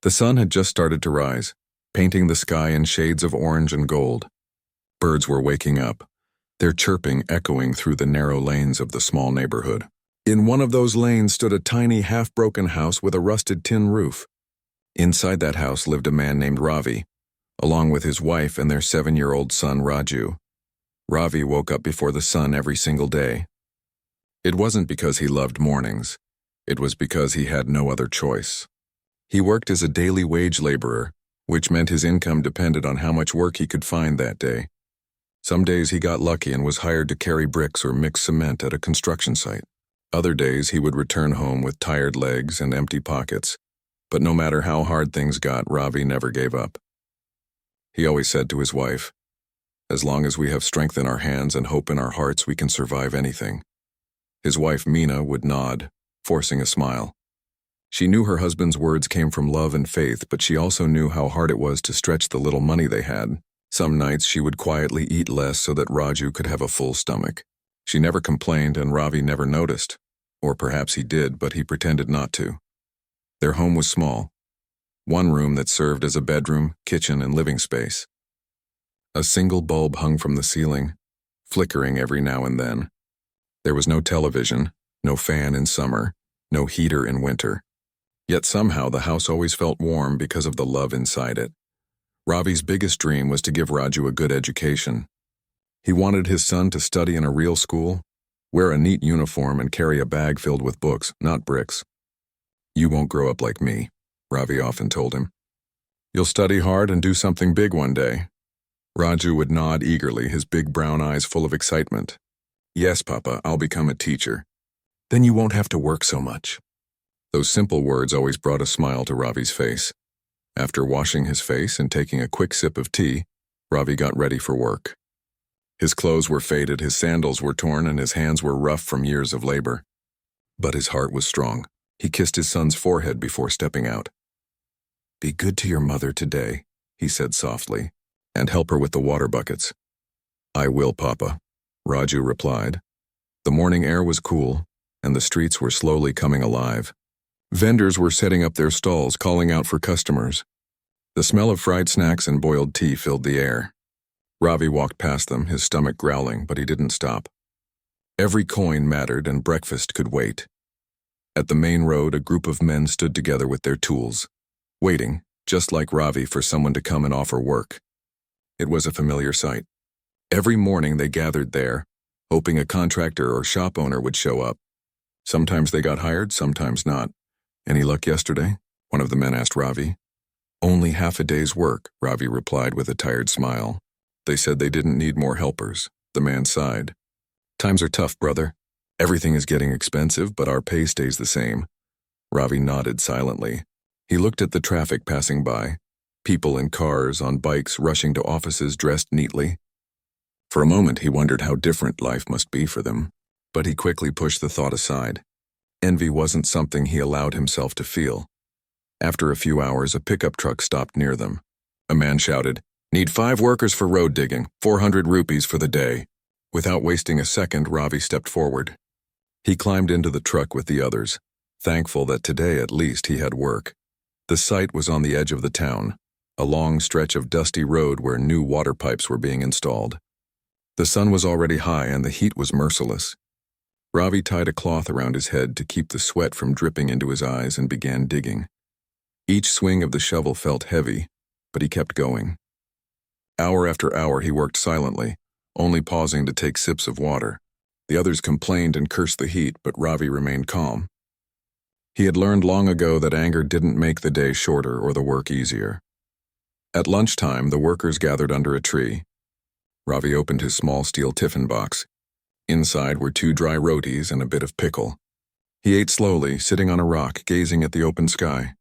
The sun had just started to rise, painting the sky in shades of orange and gold. Birds were waking up, their chirping echoing through the narrow lanes of the small neighborhood. In one of those lanes stood a tiny, half-broken house with a rusted tin roof. Inside that house lived a man named Ravi, along with his wife and their 7-year-old son Raju. Ravi woke up before the sun every single day. It wasn't because he loved mornings. It was because he had no other choice. He worked as a daily wage laborer, which meant his income depended on how much work he could find that day. Some days he got lucky and was hired to carry bricks or mix cement at a construction site. Other days he would return home with tired legs and empty pockets. But no matter how hard things got, Ravi never gave up. He always said to his wife, "As long as we have strength in our hands and hope in our hearts, we can survive anything." His wife, Meena, would nod, forcing a smile. She knew her husband's words came from love and faith, but she also knew how hard it was to stretch the little money they had. Some nights she would quietly eat less so that Raju could have a full stomach. She never complained and Ravi never noticed. Or perhaps he did, but he pretended not to. Their home was small. One room that served as a bedroom, kitchen, and living space. A single bulb hung from the ceiling, flickering every now and then. There was no television, no fan in summer, no heater in winter. Yet somehow the house always felt warm because of the love inside it. Ravi's biggest dream was to give Raju a good education. He wanted his son to study in a real school, wear a neat uniform, and carry a bag filled with books, not bricks. "You won't grow up like me," Ravi often told him. "You'll study hard and do something big one day." Raju would nod eagerly, his big brown eyes full of excitement. "Yes, Papa, I'll become a teacher. Then you won't have to work so much." Those simple words always brought a smile to Ravi's face. After washing his face and taking a quick sip of tea, Ravi got ready for work. His clothes were faded, his sandals were torn, and his hands were rough from years of labor. But his heart was strong. He kissed his son's forehead before stepping out. "Be good to your mother today," he said softly, "and help her with the water buckets." "I will, Papa," Raju replied. The morning air was cool, and the streets were slowly coming alive. Vendors were setting up their stalls, calling out for customers. The smell of fried snacks and boiled tea filled the air. Ravi walked past them, his stomach growling, but he didn't stop. Every coin mattered and breakfast could wait. At the main road, a group of men stood together with their tools, waiting, just like Ravi, for someone to come and offer work. It was a familiar sight. Every morning they gathered there, hoping a contractor or shop owner would show up. Sometimes they got hired, sometimes not. "Any luck yesterday?" one of the men asked Ravi. "Only half a day's work," Ravi replied with a tired smile. "They said they didn't need more helpers." The man sighed. "Times are tough, brother. Everything is getting expensive, but our pay stays the same." Ravi nodded silently. He looked at the traffic passing by, people in cars, on bikes, rushing to offices dressed neatly. For a moment he wondered how different life must be for them, but he quickly pushed the thought aside. Envy wasn't something he allowed himself to feel. After a few hours, a pickup truck stopped near them. A man shouted, "Need 5 workers for road digging, 400 rupees for the day." Without wasting a second, Ravi stepped forward. He climbed into the truck with the others, thankful that today at least he had work. The site was on the edge of the town, a long stretch of dusty road where new water pipes were being installed. The sun was already high and the heat was merciless. Ravi tied a cloth around his head to keep the sweat from dripping into his eyes and began digging. Each swing of the shovel felt heavy, but he kept going. Hour after hour he worked silently, only pausing to take sips of water. The others complained and cursed the heat, but Ravi remained calm. He had learned long ago that anger didn't make the day shorter or the work easier. At lunchtime, the workers gathered under a tree. Ravi opened his small steel tiffin box. Inside were 2 dry rotis and a bit of pickle. He ate slowly, sitting on a rock, gazing at the open sky.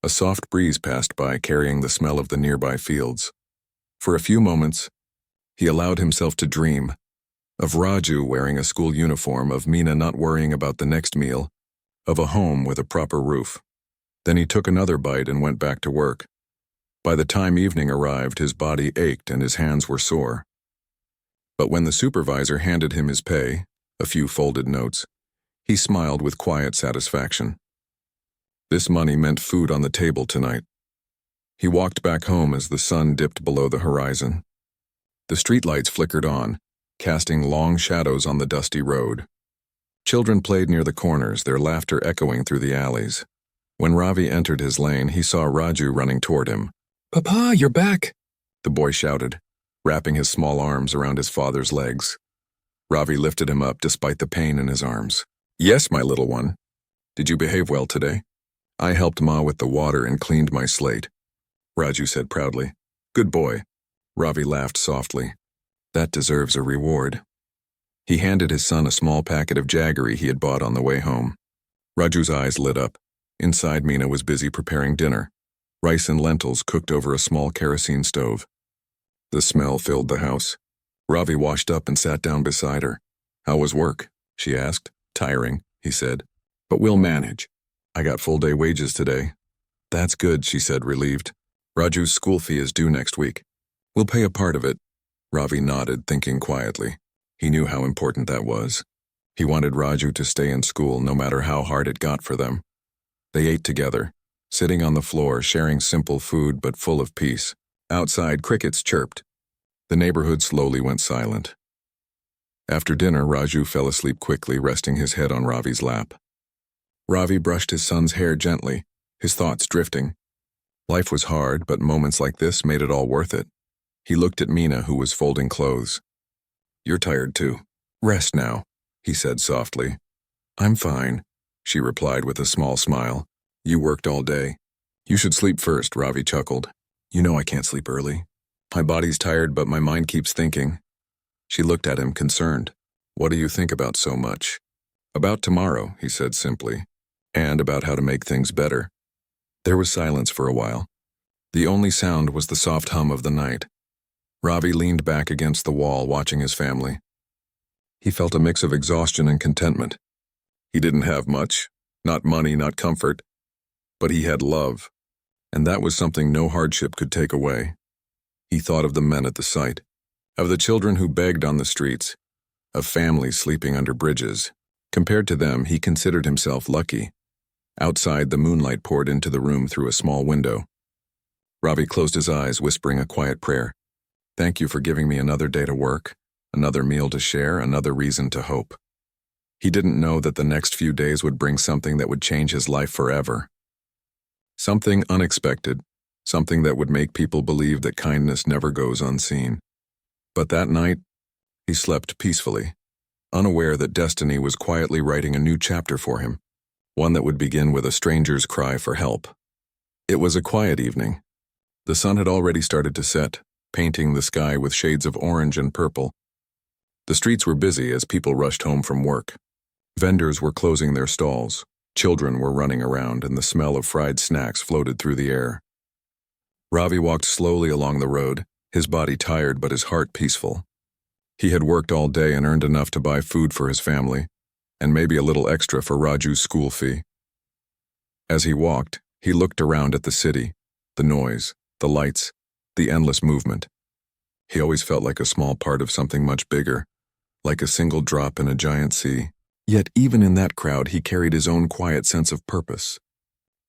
A soft breeze passed by, carrying the smell of the nearby fields. For a few moments, he allowed himself to dream, of Raju wearing a school uniform, of Meena not worrying about the next meal, of a home with a proper roof. Then he took another bite and went back to work. By the time evening arrived, his body ached and his hands were sore. But when the supervisor handed him his pay, a few folded notes, he smiled with quiet satisfaction. This money meant food on the table tonight. He walked back home as the sun dipped below the horizon. The streetlights flickered on, casting long shadows on the dusty road. Children played near the corners, their laughter echoing through the alleys. When Ravi entered his lane, he saw Raju running toward him. "Papa, you're back!" the boy shouted, wrapping his small arms around his father's legs. Ravi lifted him up despite the pain in his arms. "Yes, my little one. Did you behave well today? I helped Ma with the water and cleaned my slate," Raju said proudly. "Good boy." Ravi laughed softly. "That deserves a reward." He handed his son a small packet of jaggery he had bought on the way home. Raju's eyes lit up. Inside, Meena was busy preparing dinner, rice and lentils cooked over a small kerosene stove. The smell filled the house. Ravi washed up and sat down beside her. "How was work?" she asked. "Tiring," he said. "But we'll manage. I got full-day wages today." "That's good," she said, relieved. "Raju's school fee is due next week. We'll pay a part of it." Ravi nodded, thinking quietly. He knew how important that was. He wanted Raju to stay in school no matter how hard it got for them. They ate together, sitting on the floor, sharing simple food but full of peace. Outside, crickets chirped. The neighborhood slowly went silent. After dinner, Raju fell asleep quickly, resting his head on Ravi's lap. Ravi brushed his son's hair gently, his thoughts drifting. Life was hard, but moments like this made it all worth it. He looked at Meena, who was folding clothes. "You're tired too. Rest now," he said softly. "I'm fine," she replied with a small smile. "You worked all day." "You should sleep first," Ravi chuckled. "You know I can't sleep early. My body's tired, but my mind keeps thinking." She looked at him, concerned. "What do you think about so much?" "About tomorrow," he said simply, "and about how to make things better." There was silence for a while. The only sound was the soft hum of the night. Ravi leaned back against the wall, watching his family. He felt a mix of exhaustion and contentment. He didn't have much, not money, not comfort, but he had love, and that was something no hardship could take away. He thought of the men at the site, of the children who begged on the streets, of families sleeping under bridges. Compared to them, he considered himself lucky. Outside, the moonlight poured into the room through a small window. Ravi closed his eyes, whispering a quiet prayer. "Thank you for giving me another day to work, another meal to share, another reason to hope." He didn't know that the next few days would bring something that would change his life forever. Something unexpected, something that would make people believe that kindness never goes unseen. But that night, he slept peacefully, unaware that destiny was quietly writing a new chapter for him, one that would begin with a stranger's cry for help. It was a quiet evening. The sun had already started to set, painting the sky with shades of orange and purple. The streets were busy as people rushed home from work. Vendors were closing their stalls, children were running around, and the smell of fried snacks floated through the air. Ravi walked slowly along the road, his body tired but his heart peaceful. He had worked all day and earned enough to buy food for his family, and maybe a little extra for Raju's school fee. As he walked, he looked around at the city, the noise, the lights, the endless movement. He always felt like a small part of something much bigger, like a single drop in a giant sea. Yet even in that crowd, he carried his own quiet sense of purpose.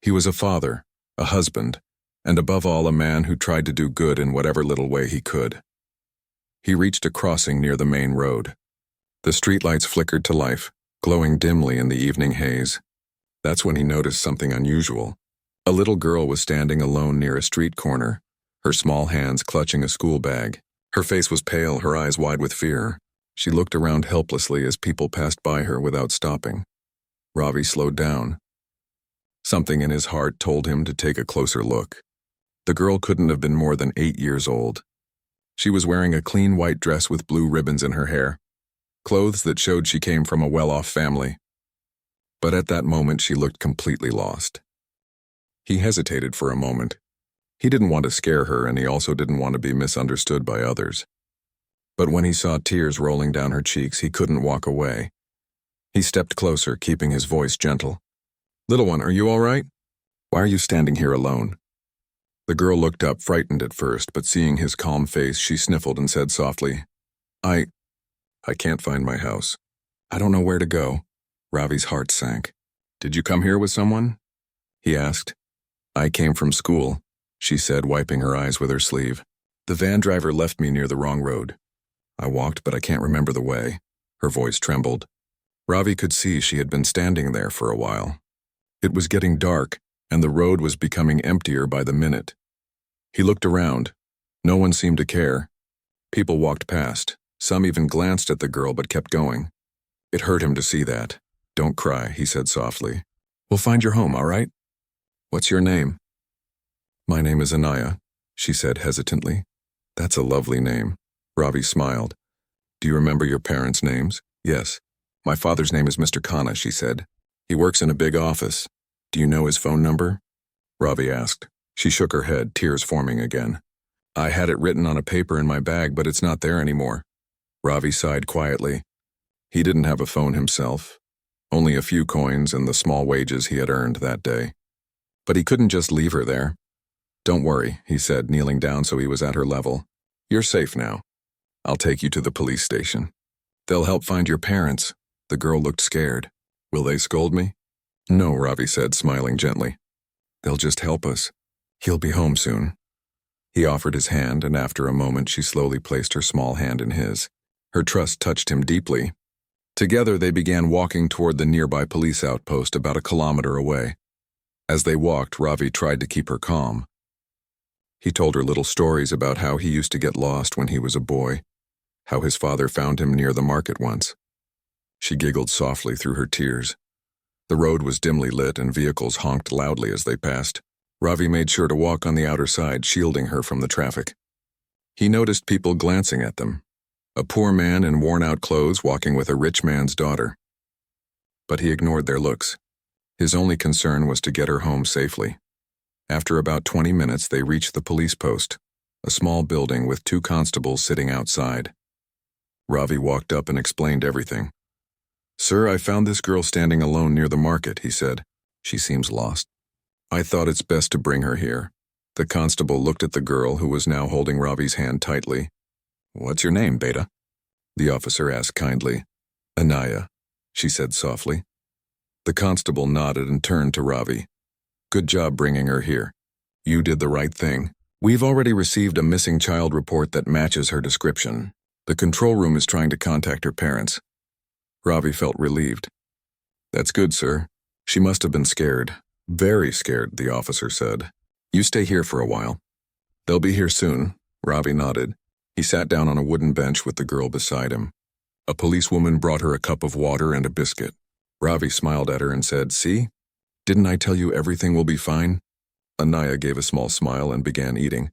He was a father, a husband, and above all a man who tried to do good in whatever little way he could. He reached a crossing near the main road. The streetlights flickered to life, glowing dimly in the evening haze. That's when he noticed something unusual. A little girl was standing alone near a street corner, her small hands clutching a school bag. Her face was pale, her eyes wide with fear. She looked around helplessly as people passed by her without stopping. Ravi slowed down. Something in his heart told him to take a closer look. The girl couldn't have been more than 8 years old. She was wearing a clean white dress with blue ribbons in her hair, clothes that showed she came from a well-off family. But at that moment, she looked completely lost. He hesitated for a moment. He didn't want to scare her, and he also didn't want to be misunderstood by others. But when he saw tears rolling down her cheeks, he couldn't walk away. He stepped closer, keeping his voice gentle. "Little one, are you all right? Why are you standing here alone?" The girl looked up, frightened at first, but seeing his calm face, she sniffled and said softly, I can't find my house. I don't know where to go." Ravi's heart sank. "Did you come here with someone?" he asked. I came from school, she said, wiping her eyes with her sleeve. The van driver left me near the wrong road. I walked, but I can't remember the way. Her voice trembled. Ravi could see she had been standing there for a while. It was getting dark, and the road was becoming emptier by the minute. He looked around. No one seemed to care. People walked past. Some even glanced at the girl but kept going. It hurt him to see that. Don't cry, he said softly. We'll find your home, all right? What's your name? My name is Anaya, she said hesitantly. That's a lovely name. Ravi smiled. Do you remember your parents' names? Yes. My father's name is Mr. Khanna, she said. He works in a big office. Do you know his phone number? Ravi asked. She shook her head, tears forming again. I had it written on a paper in my bag, but it's not there anymore. Ravi sighed quietly. He didn't have a phone himself. Only a few coins and the small wages he had earned that day. But he couldn't just leave her there. Don't worry, he said, kneeling down so he was at her level. You're safe now. I'll take you to the police station. They'll help find your parents. The girl looked scared. Will they scold me? No, Ravi said, smiling gently. They'll just help us. He'll be home soon. He offered his hand, and after a moment she slowly placed her small hand in his. Her trust touched him deeply. Together they began walking toward the nearby police outpost about a kilometer away. As they walked, Ravi tried to keep her calm. He told her little stories about how he used to get lost when he was a boy, how his father found him near the market once. She giggled softly through her tears. The road was dimly lit and vehicles honked loudly as they passed. Ravi made sure to walk on the outer side, shielding her from the traffic. He noticed people glancing at them. A poor man in worn-out clothes walking with a rich man's daughter. But he ignored their looks. His only concern was to get her home safely. After about 20 minutes, they reached the police post, a small building with 2 constables sitting outside. Ravi walked up and explained everything. Sir, I found this girl standing alone near the market, he said. She seems lost. I thought it's best to bring her here. The constable looked at the girl, who was now holding Ravi's hand tightly. What's your name, Beta? The officer asked kindly. Anaya, she said softly. The constable nodded and turned to Ravi. Good job bringing her here. You did the right thing. We've already received a missing child report that matches her description. The control room is trying to contact her parents. Ravi felt relieved. That's good, sir. She must have been scared. Very scared, the officer said. You stay here for a while. They'll be here soon. Ravi nodded. He sat down on a wooden bench with the girl beside him. A policewoman brought her a cup of water and a biscuit. Ravi smiled at her and said, See? Didn't I tell you everything will be fine? Anaya gave a small smile and began eating.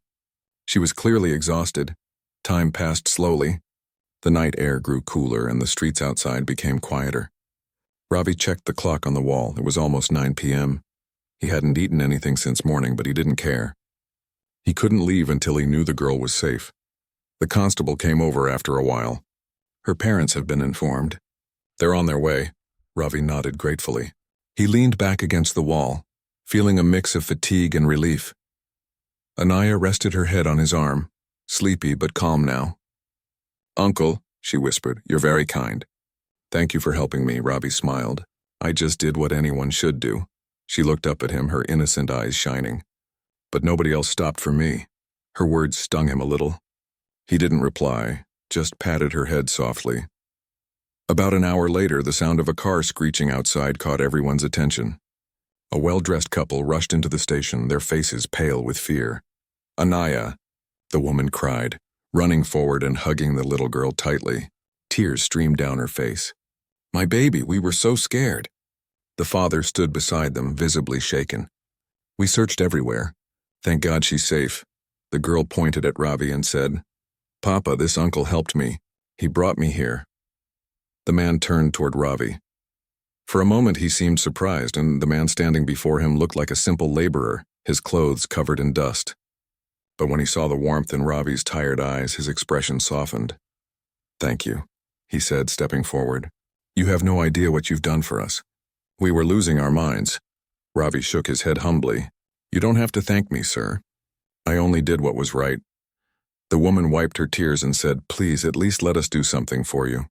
She was clearly exhausted. Time passed slowly. The night air grew cooler and the streets outside became quieter. Ravi checked the clock on the wall. It was almost 9 p.m. He hadn't eaten anything since morning, but he didn't care. He couldn't leave until he knew the girl was safe. The constable came over after a while. Her parents have been informed. They're on their way. Ravi nodded gratefully. He leaned back against the wall, feeling a mix of fatigue and relief. Anaya rested her head on his arm, sleepy but calm now. Uncle, she whispered, you're very kind. Thank you for helping me, Ravi smiled. I just did what anyone should do. She looked up at him, her innocent eyes shining. But nobody else stopped for me. Her words stung him a little. He didn't reply, just patted her head softly. About an hour later, the sound of a car screeching outside caught everyone's attention. A well-dressed couple rushed into the station, their faces pale with fear. Anaya, the woman cried, running forward and hugging the little girl tightly. Tears streamed down her face. My baby, we were so scared. The father stood beside them, visibly shaken. We searched everywhere. Thank God she's safe. The girl pointed at Ravi and said, Papa, this uncle helped me. He brought me here. The man turned toward Ravi. For a moment he seemed surprised, and the man standing before him looked like a simple laborer, his clothes covered in dust. But when he saw the warmth in Ravi's tired eyes, his expression softened. Thank you, he said, stepping forward. You have no idea what you've done for us. We were losing our minds. Ravi shook his head humbly. You don't have to thank me, sir. I only did what was right. The woman wiped her tears and said, Please, at least let us do something for you.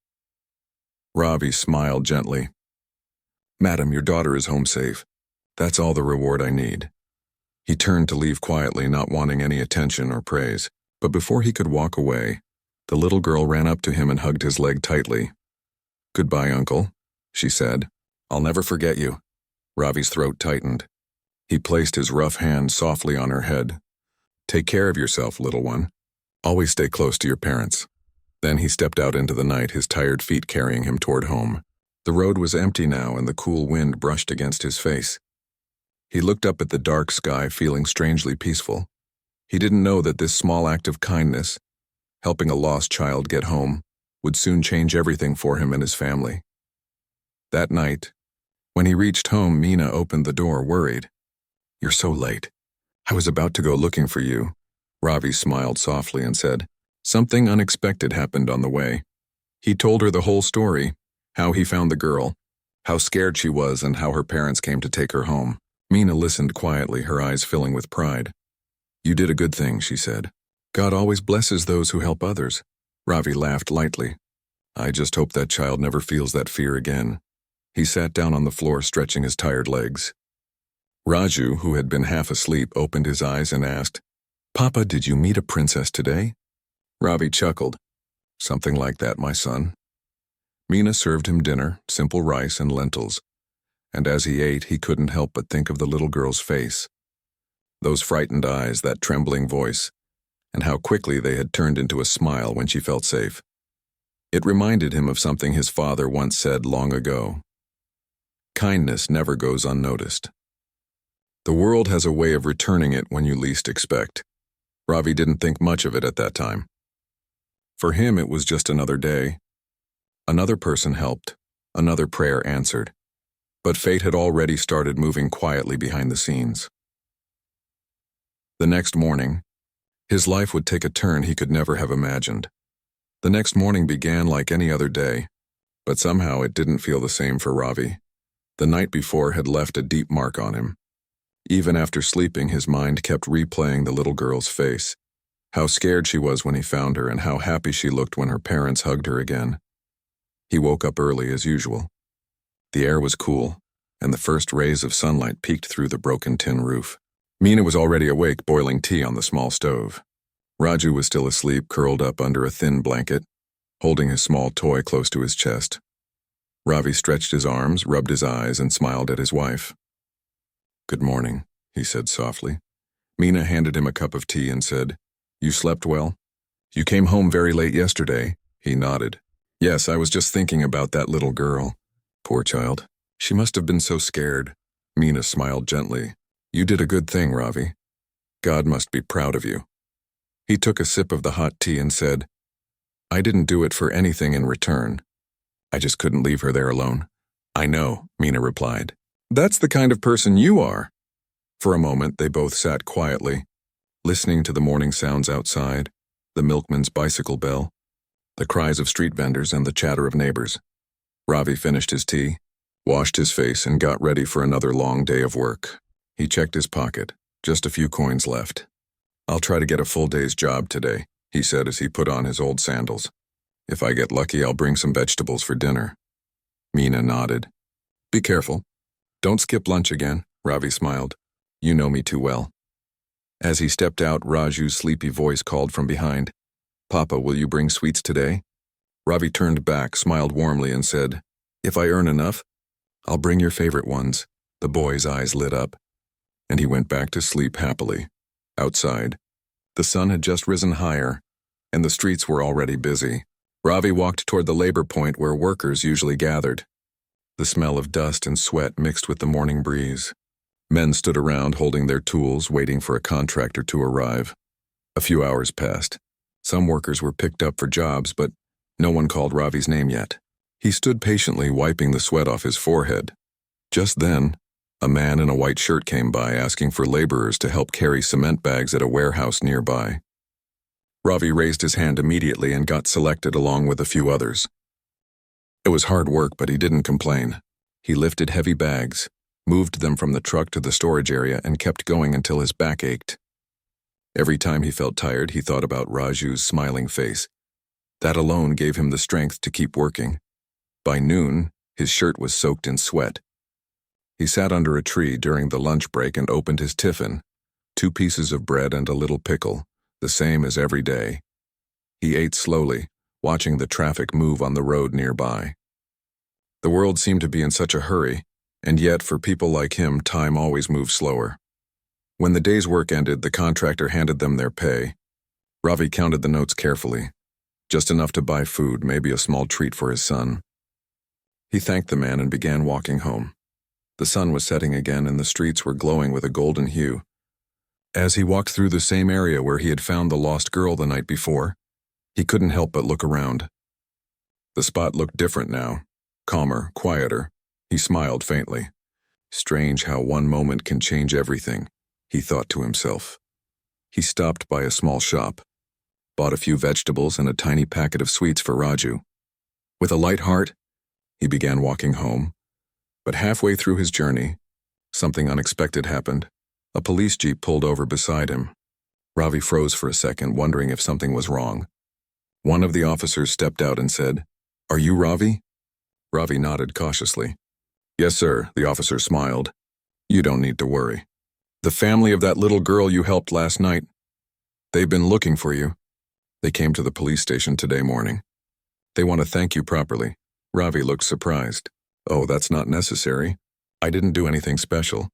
Ravi smiled gently. Madam, your daughter is home safe. That's all the reward I need." He turned to leave quietly, not wanting any attention or praise. But before he could walk away, the little girl ran up to him and hugged his leg tightly. "Goodbye, Uncle," she said. "I'll never forget you." Ravi's throat tightened. He placed his rough hand softly on her head. "Take care of yourself, little one. Always stay close to your parents." Then he stepped out into the night, his tired feet carrying him toward home. The road was empty now, and the cool wind brushed against his face. He looked up at the dark sky, feeling strangely peaceful. He didn't know that this small act of kindness, helping a lost child get home, would soon change everything for him and his family. That night, when he reached home, Mina opened the door, worried. "You're so late. I was about to go looking for you." Ravi smiled softly and said, "Something unexpected happened on the way." He told her the whole story, how he found the girl, how scared she was, and how her parents came to take her home. Mina listened quietly, her eyes filling with pride. "You did a good thing," she said. "God always blesses those who help others." Ravi laughed lightly. "I just hope that child never feels that fear again." He sat down on the floor, stretching his tired legs. Raju, who had been half asleep, opened his eyes and asked, "Papa, did you meet a princess today?" Ravi chuckled. "Something like that, my son." Mina served him dinner, simple rice and lentils, and as he ate, he couldn't help but think of the little girl's face. Those frightened eyes, that trembling voice, and how quickly they had turned into a smile when she felt safe. It reminded him of something his father once said long ago. Kindness never goes unnoticed. The world has a way of returning it when you least expect. Ravi didn't think much of it at that time. For him, it was just another day. Another person helped, another prayer answered. But fate had already started moving quietly behind the scenes. The next morning, his life would take a turn he could never have imagined. The next morning began like any other day, but somehow it didn't feel the same for Ravi. The night before had left a deep mark on him. Even after sleeping, his mind kept replaying the little girl's face, how scared she was when he found her and how happy she looked when her parents hugged her again. He woke up early as usual. The air was cool, and the first rays of sunlight peeked through the broken tin roof. Mina was already awake, boiling tea on the small stove. Raju was still asleep, curled up under a thin blanket, holding his small toy close to his chest. Ravi stretched his arms, rubbed his eyes, and smiled at his wife. "Good morning," he said softly. Mina handed him a cup of tea and said, "You slept well? You came home very late yesterday." He nodded. "Yes, I was just thinking about that little girl. Poor child. She must have been so scared." Mina smiled gently. "You did a good thing, Ravi. God must be proud of you." He took a sip of the hot tea and said, "I didn't do it for anything in return. I just couldn't leave her there alone." "I know," Mina replied. "That's the kind of person you are." For a moment, they both sat quietly, listening to the morning sounds outside, the milkman's bicycle bell, the cries of street vendors, and the chatter of neighbors. Ravi finished his tea, washed his face, and got ready for another long day of work. He checked his pocket, just a few coins left. "I'll try to get a full day's job today," he said as he put on his old sandals. "If I get lucky, I'll bring some vegetables for dinner." Mina nodded. "Be careful. Don't skip lunch again," Ravi smiled. "You know me too well." As he stepped out, Raju's sleepy voice called from behind, "Papa, will you bring sweets today?" Ravi turned back, smiled warmly, and said, "If I earn enough, I'll bring your favorite ones." The boy's eyes lit up, and he went back to sleep happily. Outside, the sun had just risen higher, and the streets were already busy. Ravi walked toward the labor point where workers usually gathered. The smell of dust and sweat mixed with the morning breeze. Men stood around holding their tools, waiting for a contractor to arrive. A few hours passed. Some workers were picked up for jobs, but no one called Ravi's name yet. He stood patiently, wiping the sweat off his forehead. Just then, a man in a white shirt came by asking for laborers to help carry cement bags at a warehouse nearby. Ravi raised his hand immediately and got selected along with a few others. It was hard work, but he didn't complain. He lifted heavy bags, moved them from the truck to the storage area, and kept going until his back ached. Every time he felt tired, he thought about Raju's smiling face. That alone gave him the strength to keep working. By noon, his shirt was soaked in sweat. He sat under a tree during the lunch break and opened his tiffin, 2 pieces of bread and a little pickle, the same as every day. He ate slowly, watching the traffic move on the road nearby. The world seemed to be in such a hurry, and yet for people like him, time always moves slower. When the day's work ended, the contractor handed them their pay. Ravi counted the notes carefully, just enough to buy food, maybe a small treat for his son. He thanked the man and began walking home. The sun was setting again and the streets were glowing with a golden hue. As he walked through the same area where he had found the lost girl the night before, he couldn't help but look around. The spot looked different now, calmer, quieter. He smiled faintly. Strange how one moment can change everything, he thought to himself. He stopped by a small shop, bought a few vegetables and a tiny packet of sweets for Raju. With a light heart, he began walking home. But halfway through his journey, something unexpected happened. A police jeep pulled over beside him. Ravi froze for a second, wondering if something was wrong. One of the officers stepped out and said, "Are you Ravi?" Ravi nodded cautiously. "Yes, sir," the officer smiled. "You don't need to worry. The family of that little girl you helped last night, they've been looking for you. They came to the police station today morning. They want to thank you properly." Ravi looked surprised. "Oh, that's not necessary. I didn't do anything special."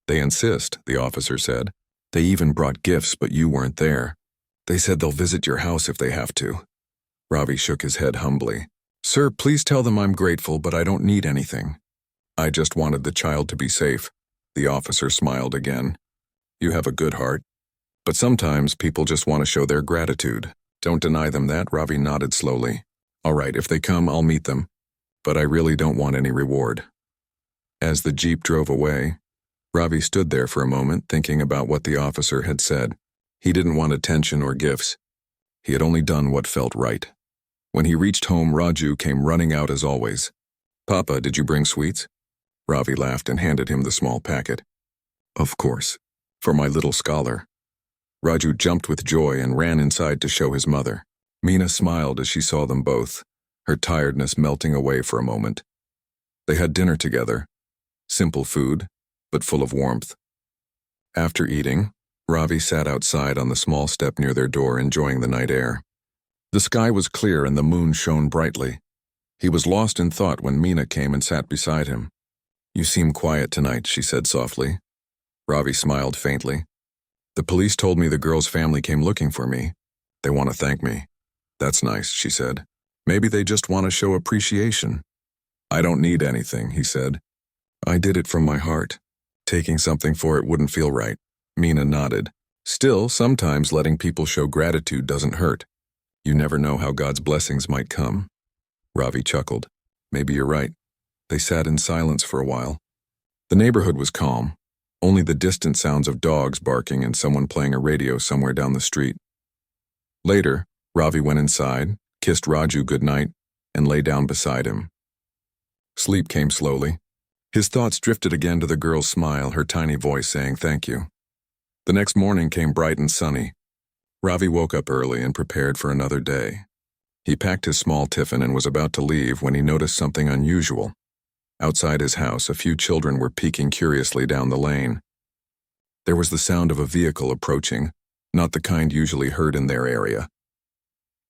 "They insist," the officer said. "They even brought gifts, but you weren't there. They said they'll visit your house if they have to." Ravi shook his head humbly. "Sir, please tell them I'm grateful, but I don't need anything. I just wanted the child to be safe." The officer smiled again. "You have a good heart. But sometimes people just want to show their gratitude. Don't deny them that." Ravi nodded slowly. "All right, if they come, I'll meet them. But I really don't want any reward." As the jeep drove away, Ravi stood there for a moment thinking about what the officer had said. He didn't want attention or gifts. He had only done what felt right. When he reached home, Raju came running out as always. "Papa, did you bring sweets?" Ravi laughed and handed him the small packet. "Of course, for my little scholar." Raju jumped with joy and ran inside to show his mother. Meena smiled as she saw them both, her tiredness melting away for a moment. They had dinner together. Simple food, but full of warmth. After eating, Ravi sat outside on the small step near their door, enjoying the night air. The sky was clear and the moon shone brightly. He was lost in thought when Meena came and sat beside him. "You seem quiet tonight," she said softly. Ravi smiled faintly. "The police told me the girl's family came looking for me. They want to thank me." "That's nice," she said. "Maybe they just want to show appreciation." "I don't need anything," he said. "I did it from my heart. Taking something for it wouldn't feel right." Meena nodded. "Still, sometimes letting people show gratitude doesn't hurt. You never know how God's blessings might come." Ravi chuckled. "Maybe you're right." They sat in silence for a while. The neighborhood was calm, only the distant sounds of dogs barking and someone playing a radio somewhere down the street. Later, Ravi went inside, kissed Raju goodnight, and lay down beside him. Sleep came slowly. His thoughts drifted again to the girl's smile, her tiny voice saying thank you. The next morning came bright and sunny. Ravi woke up early and prepared for another day. He packed his small tiffin and was about to leave when he noticed something unusual. Outside his house, a few children were peeking curiously down the lane. There was the sound of a vehicle approaching, not the kind usually heard in their area.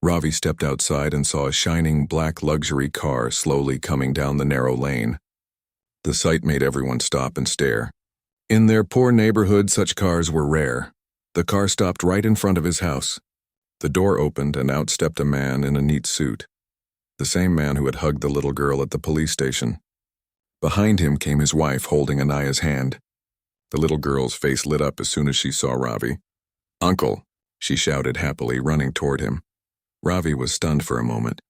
Ravi stepped outside and saw a shining black luxury car slowly coming down the narrow lane. The sight made everyone stop and stare. In their poor neighborhood, such cars were rare. The car stopped right in front of his house. The door opened and out stepped a man in a neat suit. The same man who had hugged the little girl at the police station. Behind him came his wife holding Anaya's hand. The little girl's face lit up as soon as she saw Ravi. "Uncle," she shouted happily, running toward him. Ravi was stunned for a moment.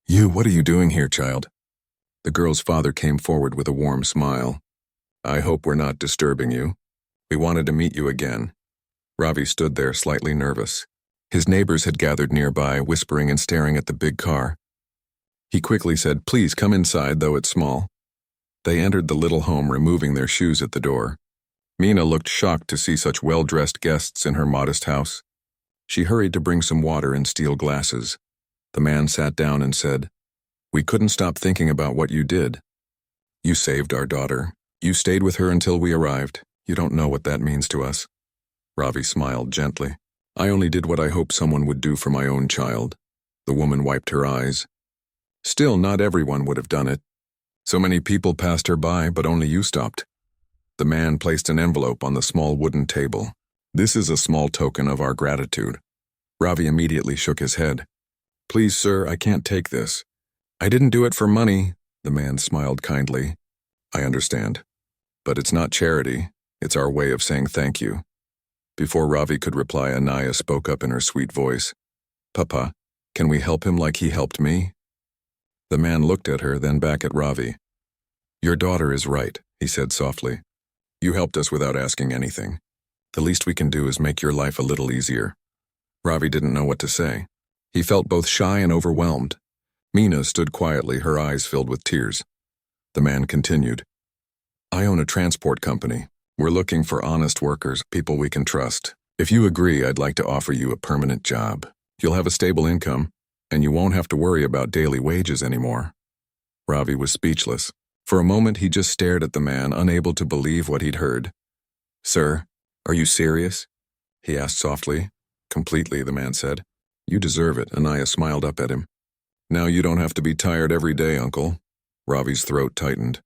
What are you doing here, child?" The girl's father came forward with a warm smile. "I hope we're not disturbing you. We wanted to meet you again." Ravi stood there slightly nervous. His neighbors had gathered nearby, whispering and staring at the big car. He quickly said, "Please come inside, though it's small." They entered the little home, removing their shoes at the door. Meena looked shocked to see such well-dressed guests in her modest house. She hurried to bring some water and steel glasses. The man sat down and said, "We couldn't stop thinking about what you did. You saved our daughter. You stayed with her until we arrived. You don't know what that means to us. Ravi smiled gently. I only did what I hoped someone would do for my own child. The woman wiped her eyes. Still, not everyone would have done it. So many people passed her by, but only you stopped. The man placed an envelope on the small wooden table. This is a small token of our gratitude. Ravi immediately shook his head. Please, sir, I can't take this. I didn't do it for money. The man smiled kindly. I understand. But it's not charity. It's our way of saying thank you. Before Ravi could reply, Anaya spoke up in her sweet voice. Papa, can we help him like he helped me? The man looked at her, then back at Ravi. Your daughter is right, he said softly. You helped us without asking anything. The least we can do is make your life a little easier. Ravi didn't know what to say. He felt both shy and overwhelmed. Meena stood quietly, her eyes filled with tears. The man continued. I own a transport company. We're looking for honest workers, people we can trust. If you agree, I'd like to offer you a permanent job. You'll have a stable income, and you won't have to worry about daily wages anymore. Ravi was speechless. For a moment, he just stared at the man, unable to believe what he'd heard. Sir, are you serious? He asked softly. Completely, the man said. You deserve it, Anaya smiled up at him. Now you don't have to be tired every day, Uncle. Ravi's throat tightened.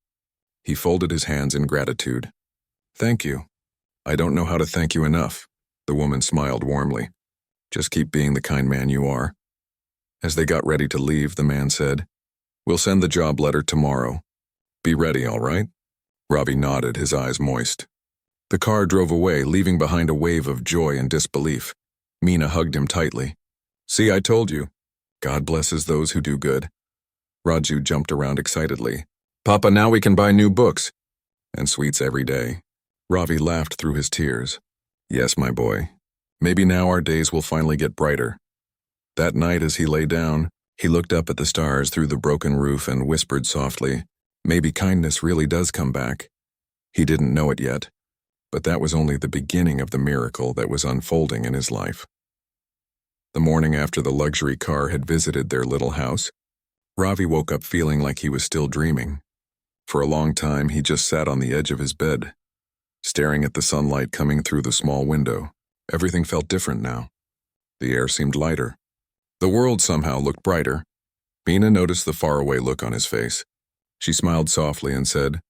He folded his hands in gratitude. Thank you. I don't know how to thank you enough. The woman smiled warmly. Just keep being the kind man you are. As they got ready to leave, the man said, We'll send the job letter tomorrow. Be ready, all right? Ravi nodded, his eyes moist. The car drove away, leaving behind a wave of joy and disbelief. Meena hugged him tightly. See, I told you. God blesses those who do good. Raju jumped around excitedly. Papa, now we can buy new books. And sweets every day. Ravi laughed through his tears. Yes, my boy. Maybe now our days will finally get brighter. That night as he lay down, he looked up at the stars through the broken roof and whispered softly, maybe kindness really does come back. He didn't know it yet, but that was only the beginning of the miracle that was unfolding in his life. The morning after the luxury car had visited their little house, Ravi woke up feeling like he was still dreaming. For a long time, he just sat on the edge of his bed, staring at the sunlight coming through the small window. Everything felt different now. The air seemed lighter. The world somehow looked brighter. Meena noticed the faraway look on his face. She smiled softly and said,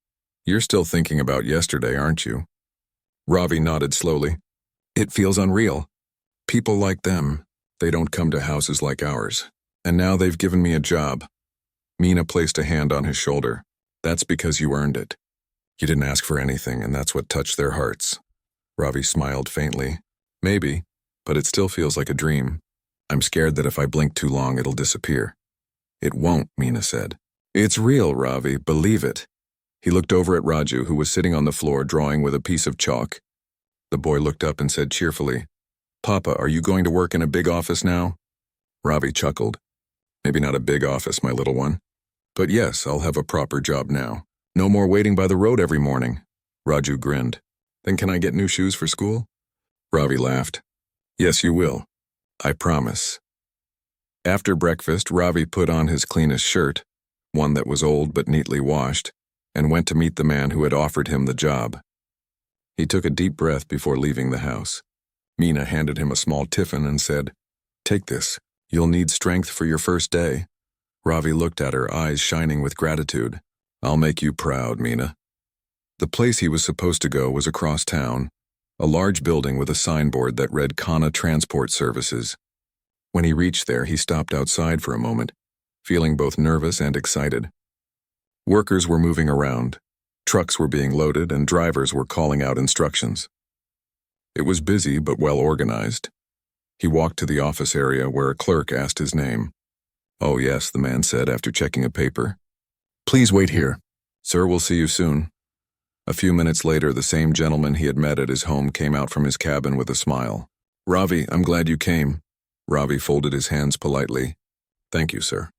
You're still thinking about yesterday, aren't you? Ravi nodded slowly. It feels unreal. People like them, they don't come to houses like ours. And now they've given me a job. Meena placed a hand on his shoulder. That's because you earned it. You didn't ask for anything, and that's what touched their hearts. Ravi smiled faintly. Maybe, but it still feels like a dream. I'm scared that if I blink too long, it'll disappear. It won't, Meena said. It's real, Ravi, believe it. He looked over at Raju, who was sitting on the floor drawing with a piece of chalk. The boy looked up and said cheerfully, Papa, are you going to work in a big office now? Ravi chuckled. Maybe not a big office, my little one. But yes, I'll have a proper job now. No more waiting by the road every morning. Raju grinned. Then can I get new shoes for school? Ravi laughed. Yes, you will. I promise. After breakfast, Ravi put on his cleanest shirt, one that was old but neatly washed, and went to meet the man who had offered him the job. He took a deep breath before leaving the house. Meena handed him a small tiffin and said, Take this. You'll need strength for your first day. Ravi looked at her, eyes shining with gratitude. I'll make you proud, Meena. The place he was supposed to go was across town, a large building with a signboard that read Kana Transport Services. When he reached there, he stopped outside for a moment, feeling both nervous and excited. Workers were moving around. Trucks were being loaded and drivers were calling out instructions. It was busy but well organized. He walked to the office area where a clerk asked his name. Oh yes, the man said after checking a paper. Please wait here. Sir, we'll see you soon. A few minutes later, the same gentleman he had met at his home came out from his cabin with a smile. Ravi, I'm glad you came. Ravi folded his hands politely. Thank you, sir.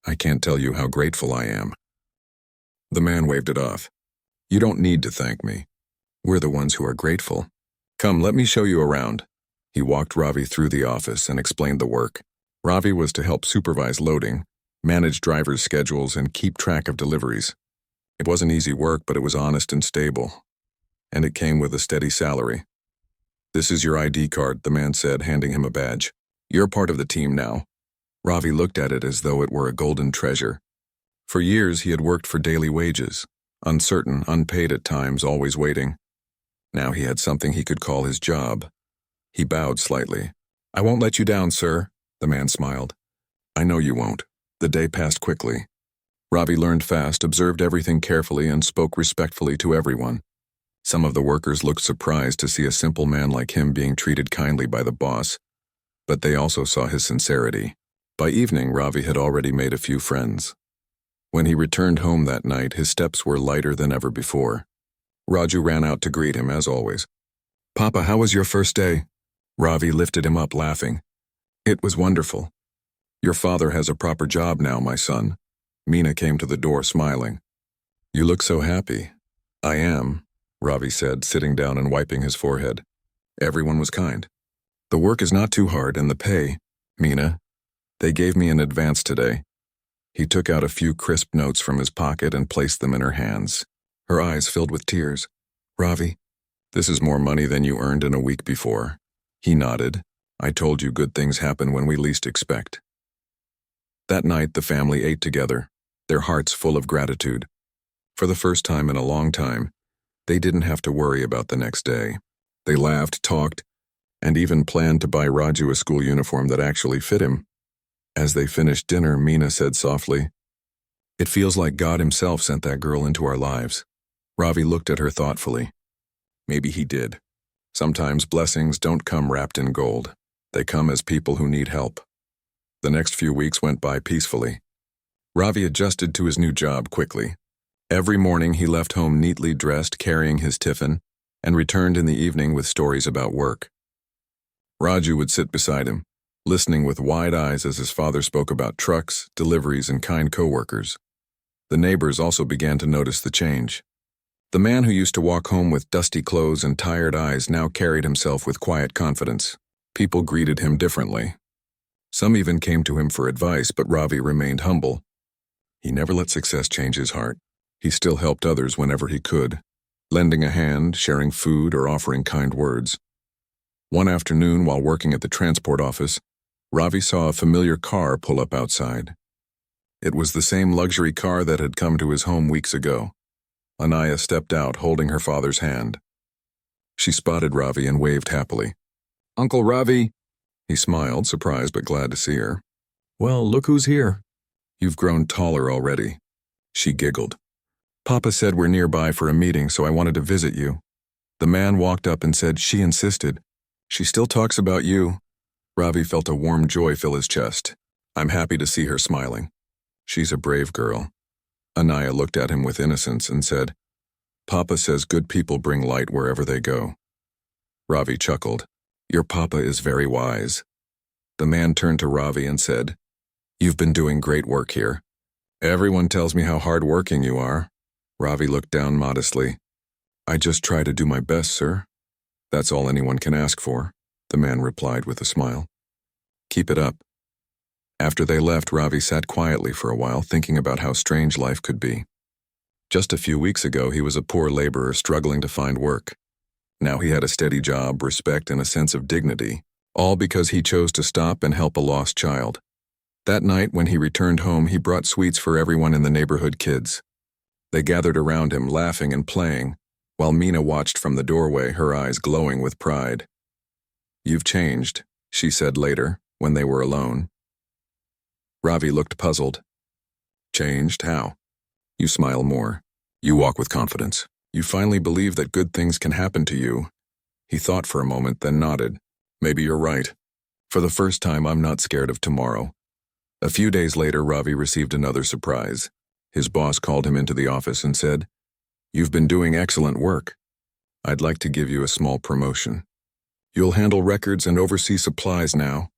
I can't tell you how grateful I am. The man waved it off. You don't need to thank me. We're the ones who are grateful. Come, let me show you around. He walked Ravi through the office and explained the work. Ravi was to help supervise loading, manage drivers' schedules, and keep track of deliveries. It wasn't easy work, but it was honest and stable, and it came with a steady salary. "This is your ID card," the man said, handing him a badge. "You're part of the team now." Ravi looked at it as though it were a golden treasure. For years he had worked for daily wages, uncertain, unpaid at times, always waiting. Now he had something he could call his job. He bowed slightly. "I won't let you down, sir," the man smiled. "I know you won't." The day passed quickly. Ravi learned fast, observed everything carefully, and spoke respectfully to everyone. Some of the workers looked surprised to see a simple man like him being treated kindly by the boss, but they also saw his sincerity. By evening, Ravi had already made a few friends. When he returned home that night, his steps were lighter than ever before. Raju ran out to greet him, as always. "Papa, how was your first day?" Ravi lifted him up, laughing. "It was wonderful. Your father has a proper job now, my son." Meena came to the door, smiling. "You look so happy." "I am," Ravi said, sitting down and wiping his forehead. Everyone was kind. "The work is not too hard, and the pay." "Meena, they gave me an advance today." He took out a few crisp notes from his pocket and placed them in her hands. Her eyes filled with tears. "Ravi, this is more money than you earned in a week before." He nodded. "I told you good things happen when we least expect." That night the family ate together, their hearts full of gratitude. For the first time in a long time, they didn't have to worry about the next day. They laughed, talked, and even planned to buy Raju a school uniform that actually fit him. As they finished dinner, Meena said softly, "It feels like God himself sent that girl into our lives." Ravi looked at her thoughtfully. Maybe he did. Sometimes blessings don't come wrapped in gold. They come as people who need help. The next few weeks went by peacefully. Ravi adjusted to his new job quickly. Every morning he left home neatly dressed, carrying his tiffin, and returned in the evening with stories about work. Raju would sit beside him, listening with wide eyes as his father spoke about trucks, deliveries, and kind co-workers. The neighbors also began to notice the change. The man who used to walk home with dusty clothes and tired eyes now carried himself with quiet confidence. People greeted him differently. Some even came to him for advice, but Ravi remained humble. He never let success change his heart. He still helped others whenever he could, lending a hand, sharing food, or offering kind words. One afternoon, while working at the transport office, Ravi saw a familiar car pull up outside. It was the same luxury car that had come to his home weeks ago. Anaya stepped out, holding her father's hand. She spotted Ravi and waved happily. "Uncle Ravi!" He smiled, surprised but glad to see her. "Well, look who's here." "You've grown taller already." She giggled. "Papa said we're nearby for a meeting, so I wanted to visit you." The man walked up and said she insisted. "She still talks about you." Ravi felt a warm joy fill his chest. "I'm happy to see her smiling. She's a brave girl." Anaya looked at him with innocence and said, "Papa says good people bring light wherever they go." Ravi chuckled. "Your papa is very wise." The man turned to Ravi and said, "You've been doing great work here. Everyone tells me how hard-working you are." Ravi looked down modestly. "I just try to do my best, sir. That's all anyone can ask for," the man replied with a smile. "Keep it up." After they left, Ravi sat quietly for a while, thinking about how strange life could be. Just a few weeks ago, he was a poor laborer struggling to find work. Now he had a steady job, respect, and a sense of dignity, all because he chose to stop and help a lost child. That night, when he returned home, he brought sweets for everyone in the neighborhood kids. They gathered around him, laughing and playing, while Meena watched from the doorway, her eyes glowing with pride. "You've changed," she said later, when they were alone. Ravi looked puzzled. "Changed? How?" "You smile more. You walk with confidence. You finally believe that good things can happen to you." He thought for a moment, then nodded. "Maybe you're right. For the first time, I'm not scared of tomorrow." A few days later, Ravi received another surprise. His boss called him into the office and said, "You've been doing excellent work. I'd like to give you a small promotion. You'll handle records and oversee supplies now."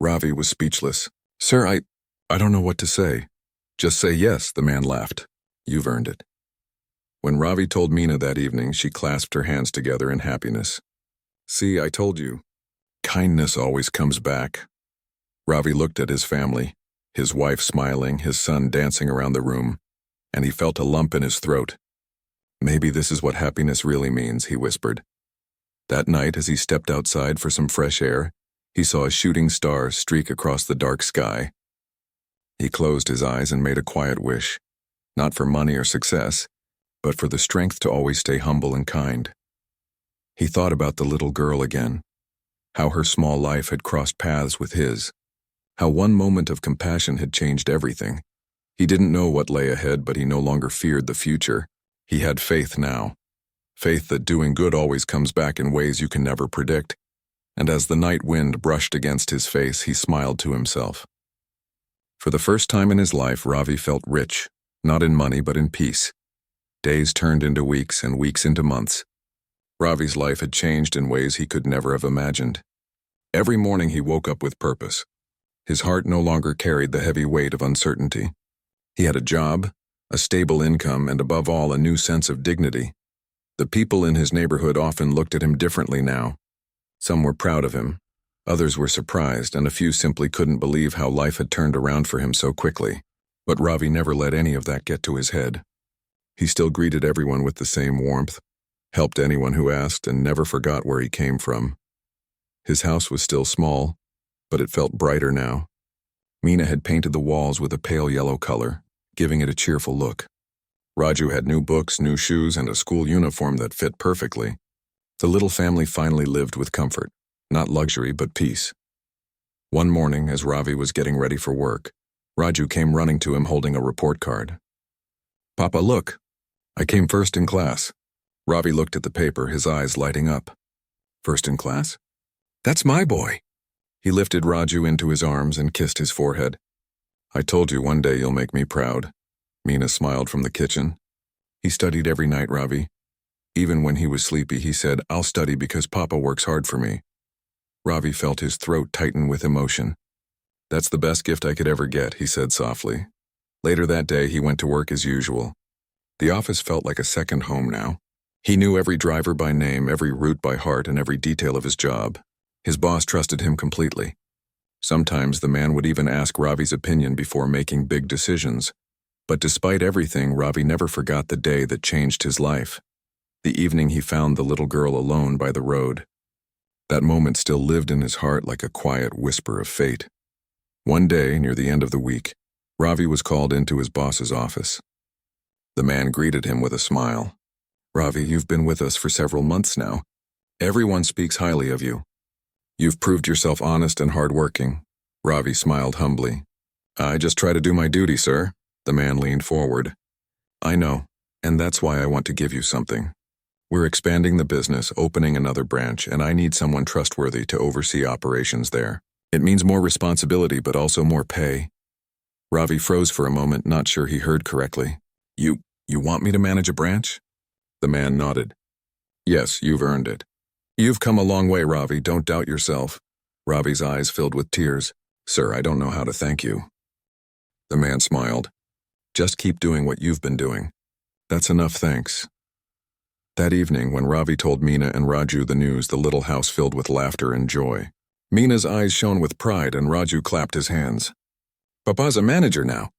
Ravi was speechless. "Sir, I don't know what to say." "Just say yes," the man laughed. "You've earned it." When Ravi told Meena that evening, she clasped her hands together in happiness. "See, I told you. Kindness always comes back." Ravi looked at his family, his wife smiling, his son dancing around the room. and he felt a lump in his throat. Maybe this is what happiness really means, he whispered. That night, as he stepped outside for some fresh air, he saw a shooting star streak across the dark sky. He closed his eyes and made a quiet wish, not for money or success, but for the strength to always stay humble and kind. He thought about the little girl again, how her small life had crossed paths with his, how one moment of compassion had changed everything. He didn't know what lay ahead, but he no longer feared the future. He had faith now, faith that doing good always comes back in ways you can never predict. And as the night wind brushed against his face, he smiled to himself. For the first time in his life, Ravi felt rich, not in money but in peace. Days turned into weeks and weeks into months. Ravi's life had changed in ways he could never have imagined. Every morning he woke up with purpose. His heart no longer carried the heavy weight of uncertainty. He had a job, a stable income, and above all, a new sense of dignity. The people in his neighborhood often looked at him differently now. Some were proud of him, others were surprised, and a few simply couldn't believe how life had turned around for him so quickly. But Ravi never let any of that get to his head. He still greeted everyone with the same warmth, helped anyone who asked, and never forgot where he came from. His house was still small, but it felt brighter now. Meena had painted the walls with a pale yellow color, giving it a cheerful look. Raju had new books, new shoes, and a school uniform that fit perfectly. The little family finally lived with comfort, not luxury but peace. One morning, as Ravi was getting ready for work, Raju came running to him holding a report card. "Papa, look. I came first in class." Ravi looked at the paper, his eyes lighting up. "First in class? That's my boy." He lifted Raju into his arms and kissed his forehead. "I told you one day you'll make me proud." Meena smiled from the kitchen. "He studied every night, Ravi. Even when he was sleepy, he said, 'I'll study because Papa works hard for me.'" Ravi felt his throat tighten with emotion. "That's the best gift I could ever get," he said softly. Later that day, he went to work as usual. The office felt like a second home now. He knew every driver by name, every route by heart, and every detail of his job. His boss trusted him completely. Sometimes the man would even ask Ravi's opinion before making big decisions. But despite everything, Ravi never forgot the day that changed his life. The evening he found the little girl alone by the road. That moment still lived in his heart like a quiet whisper of fate. One day, near the end of the week, Ravi was called into his boss's office. The man greeted him with a smile. "Ravi, you've been with us for several months now. Everyone speaks highly of you. You've proved yourself honest and hardworking." Ravi smiled humbly. "I just try to do my duty, sir." The man leaned forward. "I know, and that's why I want to give you something. We're expanding the business, opening another branch, and I need someone trustworthy to oversee operations there. It means more responsibility, but also more pay." Ravi froze for a moment, not sure he heard correctly. You want me to manage a branch?" The man nodded. "Yes, you've earned it. You've come a long way, Ravi, don't doubt yourself." Ravi's eyes filled with tears. "Sir, I don't know how to thank you." The man smiled. "Just keep doing what you've been doing. That's enough thanks." That evening, when Ravi told Meena and Raju the news, the little house filled with laughter and joy. Meena's eyes shone with pride and Raju clapped his hands. "Papa's a manager now,"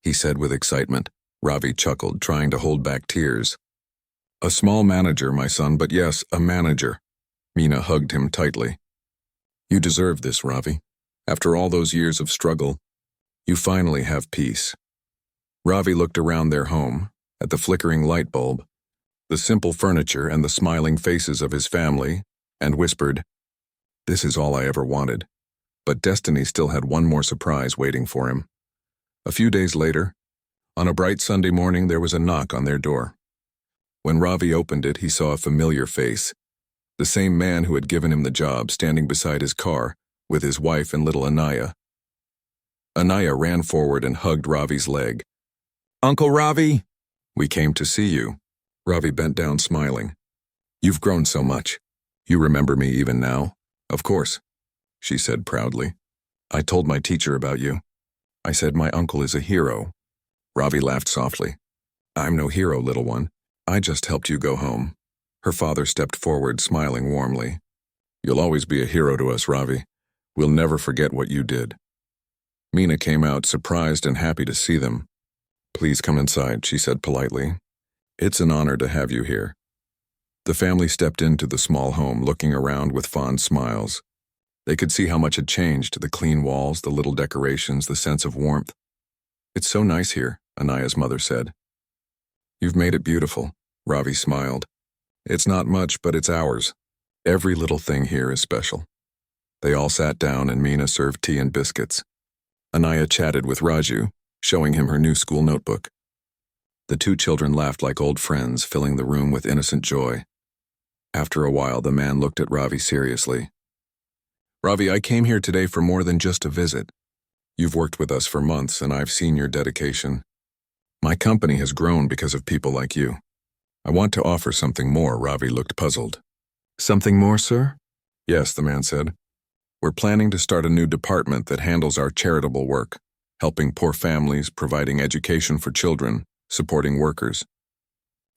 he said with excitement. Ravi chuckled, trying to hold back tears. "A small manager, my son, but yes, a manager." Meena hugged him tightly. "You deserve this, Ravi. After all those years of struggle, you finally have peace." Ravi looked around their home, at the flickering light bulb, the simple furniture and the smiling faces of his family, and whispered, "This is all I ever wanted." But destiny still had one more surprise waiting for him. A few days later, on a bright Sunday morning, there was a knock on their door. When Ravi opened it, he saw a familiar face, the same man who had given him the job, standing beside his car with his wife and little Anaya. Anaya ran forward and hugged Ravi's leg. "Uncle Ravi, we came to see you." Ravi bent down, smiling. "You've grown so much. You remember me even now?" "Of course," she said proudly. "I told my teacher about you. I said my uncle is a hero." Ravi laughed softly. "I'm no hero, little one. I just helped you go home." Her father stepped forward, smiling warmly. "You'll always be a hero to us, Ravi. We'll never forget what you did." Meena came out, surprised and happy to see them. Please come inside, she said politely. It's an honor to have you here. The family stepped into the small home, looking around with fond smiles. They could see how much had changed, the clean walls, the little decorations, the sense of warmth. It's so nice here, Anaya's mother said. You've made it beautiful, Ravi smiled. It's not much, but it's ours. Every little thing here is special. They all sat down and Meena served tea and biscuits. Anaya chatted with Raju, showing him her new school notebook. The two children laughed like old friends, filling the room with innocent joy. After a while, the man looked at Ravi seriously. Ravi, I came here today for more than just a visit. You've worked with us for months, and I've seen your dedication. My company has grown because of people like you. I want to offer something more. Ravi looked puzzled. Something more, sir? Yes, the man said. We're planning to start a new department that handles our charitable work, helping poor families, providing education for children, supporting workers.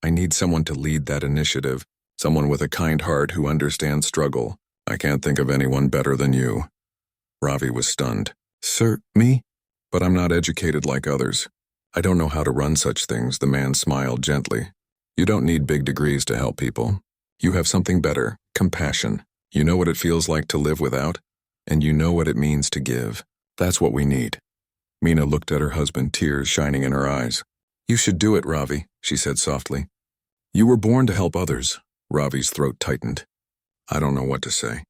I need someone to lead that initiative, someone with a kind heart who understands struggle. I can't think of anyone better than you. Ravi was stunned. Sir, me? But I'm not educated like others. I don't know how to run such things, the man smiled gently. You don't need big degrees to help people. You have something better, compassion. You know what it feels like to live without, and you know what it means to give. That's what we need. Meena looked at her husband, tears shining in her eyes. You should do it, Ravi, she said softly. You were born to help others. Ravi's throat tightened. I don't know what to say.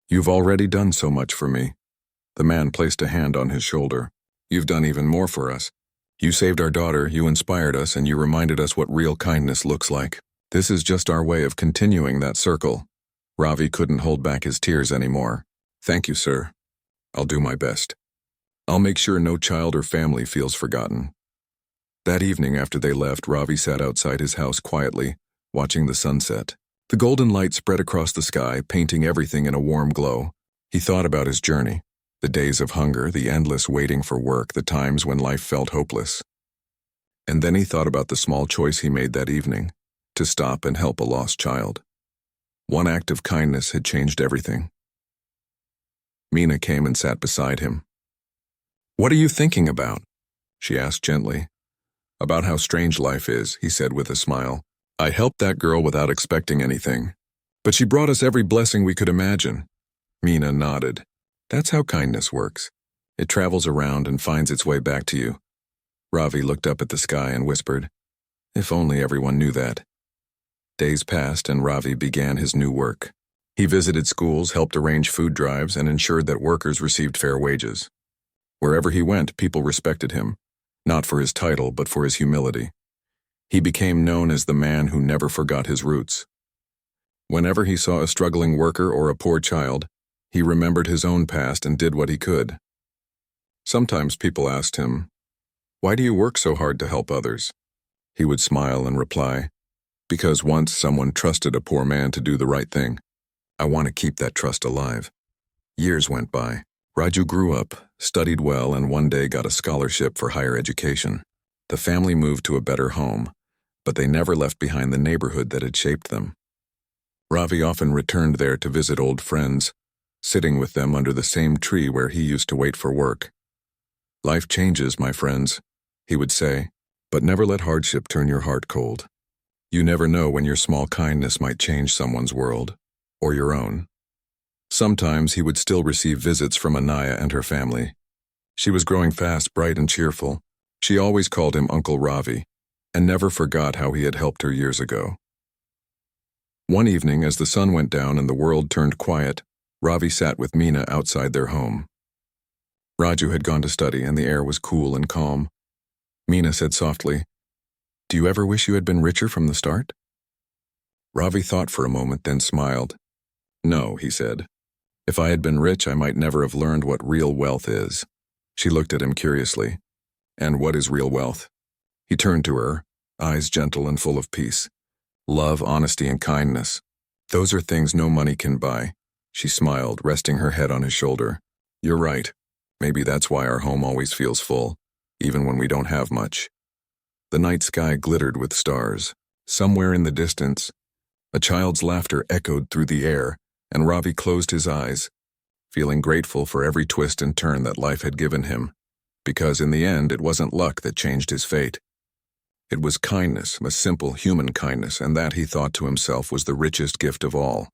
You've already done so much for me. The man placed a hand on his shoulder. You've done even more for us. You saved our daughter, you inspired us, and you reminded us what real kindness looks like. This is just our way of continuing that circle. Ravi couldn't hold back his tears anymore. Thank you, sir. I'll do my best. I'll make sure no child or family feels forgotten. That evening after they left, Ravi sat outside his house quietly, watching the sunset. The golden light spread across the sky, painting everything in a warm glow. He thought about his journey, the days of hunger, the endless waiting for work, the times when life felt hopeless. And then he thought about the small choice he made that evening, to stop and help a lost child. One act of kindness had changed everything. Meena came and sat beside him. What are you thinking about? She asked gently. About how strange life is, he said with a smile. I helped that girl without expecting anything. But she brought us every blessing we could imagine. Meena nodded. That's how kindness works. It travels around and finds its way back to you. Ravi looked up at the sky and whispered, if only everyone knew that. Days passed and Ravi began his new work. He visited schools, helped arrange food drives, and ensured that workers received fair wages. Wherever he went, people respected him, not for his title, but for his humility. He became known as the man who never forgot his roots. Whenever he saw a struggling worker or a poor child, he remembered his own past and did what he could. Sometimes people asked him, why do you work so hard to help others? He would smile and reply, because once someone trusted a poor man to do the right thing. I want to keep that trust alive. Years went by. Raju grew up, studied well, and one day got a scholarship for higher education. The family moved to a better home, but they never left behind the neighborhood that had shaped them. Ravi often returned there to visit old friends, sitting with them under the same tree where he used to wait for work. Life changes, my friends, he would say, but never let hardship turn your heart cold. You never know when your small kindness might change someone's world, or your own. Sometimes he would still receive visits from Anaya and her family. She was growing fast, bright, and cheerful. She always called him Uncle Ravi, and never forgot how he had helped her years ago. One evening, as the sun went down and the world turned quiet, Ravi sat with Meena outside their home. Raju had gone to study, and the air was cool and calm. Meena said softly, do you ever wish you had been richer from the start? Ravi thought for a moment, then smiled. No, he said. If I had been rich, I might never have learned what real wealth is. She looked at him curiously. And what is real wealth? He turned to her, eyes gentle and full of peace. Love, honesty, and kindness. Those are things no money can buy. She smiled, resting her head on his shoulder. You're right. Maybe that's why our home always feels full, even when we don't have much. The night sky glittered with stars. Somewhere in the distance, a child's laughter echoed through the air, and Ravi closed his eyes, feeling grateful for every twist and turn that life had given him, because in the end it wasn't luck that changed his fate. It was kindness, a simple human kindness, and that, he thought to himself, was the richest gift of all.